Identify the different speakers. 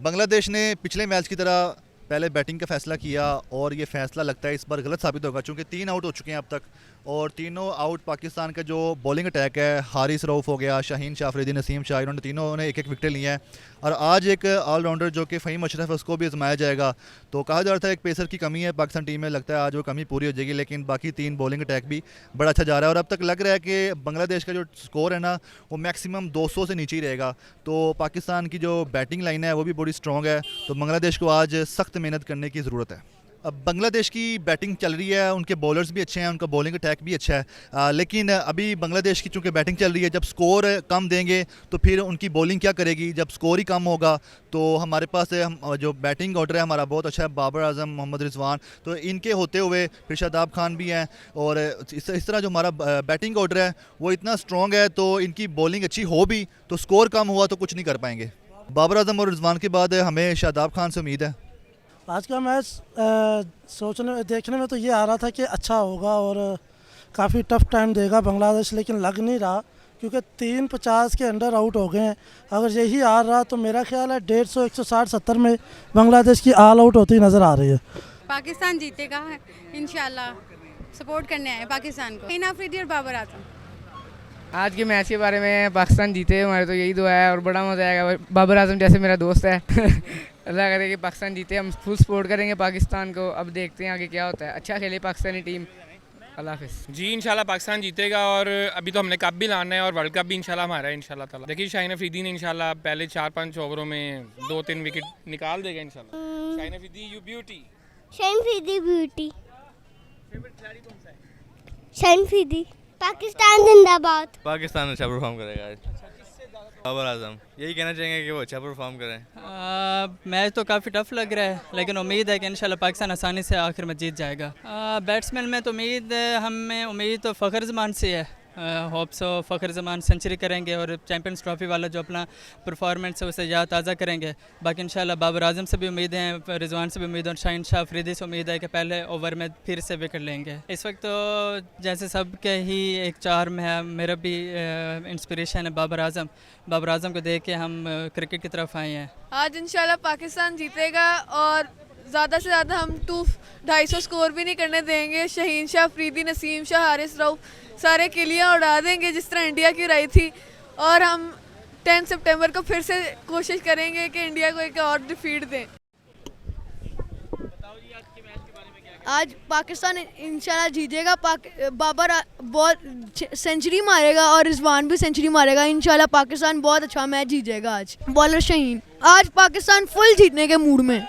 Speaker 1: बांग्लादेश ने पिछले मैच की तरह पहले बैटिंग का फैसला किया और ये फैसला लगता है इस बार गलत साबित होगा, क्योंकि 3 आउट हो चुके हैं अब तक और तीनों आउट पाकिस्तान का जो बॉलिंग अटैक है, हारिस रऊफ़ हो गया, शाहीन शाह अफरीदी, नसीम शाह, इन्होंने तीनों ने एक एक विकेट लिए हैं। और आज एक ऑलराउंडर जो कि फ़हीम अशरफ है उसको भी आजमाया जाएगा। तो कहा जा रहा था एक पेसर की कमी है पाकिस्तान टीम में, लगता है आज वो कमी पूरी हो जाएगी, लेकिन बाकी 3 बॉलिंग अटैक भी बड़ा अच्छा जा रहा है और अब तक लग रहा है कि बांग्लादेश का जो स्कोर है ना वो मैक्सिमम 200 से नीचे ही रहेगा। तो पाकिस्तान की जो बैटिंग लाइन है वो भी बड़ी स्ट्रॉन्ग है, तो बांग्लादेश को आज सख्त मेहनत करने की ज़रूरत है। अब बांग्लादेश की बैटिंग चल रही है, उनके बॉलर्स भी अच्छे हैं, उनका बॉलिंग अटैक भी अच्छा है, लेकिन अभी बांग्लादेश की चूँकि बैटिंग चल रही है, जब स्कोर कम देंगे तो फिर उनकी बॉलिंग क्या करेगी। जब स्कोर ही कम होगा तो हमारे पास जो बैटिंग ऑर्डर है हमारा बहुत अच्छा है, बाबर आजम, मोहम्मद रिजवान, तो इनके होते हुए फिर शादाब खान भी हैं और इस तरह जो हमारा बैटिंग ऑर्डर है वो इतना स्ट्रॉन्ग है, तो इनकी बॉलिंग अच्छी हो भी तो स्कोर कम हुआ तो कुछ नहीं कर पाएंगे। बाबर आजम और रिजवान के बाद हमें शादाब खान से उम्मीद है।
Speaker 2: आज का मैच देखने में तो ये आ रहा था कि अच्छा होगा और काफ़ी टफ टाइम देगा बांग्लादेश, लेकिन लग नहीं रहा क्योंकि 350 के अंडर आउट हो गए हैं। अगर यही आ रहा तो मेरा ख्याल है 150, 160, 70 में बांग्लादेश की ऑल आउट होती नज़र आ रही है।
Speaker 3: पाकिस्तान जीतेगा इंशाल्लाह, सपोर्ट करने आए पाकिस्तान को। शाहीन अफरीदी और बाबर आजम।
Speaker 4: आज के मैच के बारे में पाकिस्तान जीते, हमारे तो यही दुआ है और बड़ा मज़ा आएगा। बाबर आजम जैसे मेरा दोस्त है अल्लाह करे कि पाकिस्तान जीते, हम फुल सपोर्ट करेंगे पाकिस्तान को। अब देखते हैं आगे क्या होता है। अच्छा खेले पाकिस्तानी टीम। अल्लाह हाफिज़।
Speaker 5: जी इंशाल्लाह पाकिस्तान जीतेगा और अभी तो हमने कप भी लाना है और वर्ल्ड कप भी इंशाल्लाह हमारा है इंशाल्लाह ताला। देखिए शाहीन अफरीदी ने इंशाल्लाह पहले 4-5 ओवरों में 2-3 विकेट निकाल देगा इंशाल्लाह। Shaheen Afridi you beauty.
Speaker 6: Shaheen Afridi beauty. Favourite खिलाड़ी कौन सा है? शाहीन अफरीदी। पाकिस्तान जिंदाबाद।
Speaker 7: पाकिस्तान अच्छा परफॉर्म करेगा आज। बाबर आजम, यही कहना चाहेंगे कि वो अच्छा परफॉर्म करें।
Speaker 8: मैच तो काफ़ी टफ लग रहा है, लेकिन उम्मीद है कि इंशाल्लाह पाकिस्तान आसानी से आखिर में जीत जाएगा। बैट्समैन में तो हमें उम्मीद तो फ़खर जमान से है। Hope so Fakhar Zaman century करेंगे और चैम्पियंस ट्रॉफी वाला जो अपना परफॉर्मेंस है उसे याद ताज़ा करेंगे। बाकी इंशाल्लाह बाबर आजम से भी उम्मीद है, रिजवान से भी उम्मीद है और शाहीन शाह अफरीदी से उम्मीद है कि पहले ओवर में फिर से विकेट लेंगे। इस वक्त तो जैसे सब के ही एक चार में है, मेरा भी इंस्पिरेशन है बाबर आजम। बाबर आजम को देख के हम क्रिकेट की तरफ आए हैं।
Speaker 9: आज इंशाल्लाह पाकिस्तान जीतेगा और ज़्यादा से ज़्यादा हम 250 स्कोर भी नहीं करने देंगे। शाहीन शाह अफरीदी, नसीम शाह, हारिस रऊफ़ सारे किलियाँ उड़ा देंगे जिस तरह इंडिया की उड़ाई थी, और हम 10 सितंबर को फिर से कोशिश करेंगे कि इंडिया को एक और डिफीट दें। आज पाकिस्तान इंशाल्लाह जीतेगा। बाबर बहुत सेंचुरी मारेगा और रिजवान भी सेंचुरी मारेगा। इंशाल्लाह पाकिस्तान बहुत अच्छा मैच जीतेगा आज। बॉलर शाहीन। आज पाकिस्तान फुल जीतने के मूड में।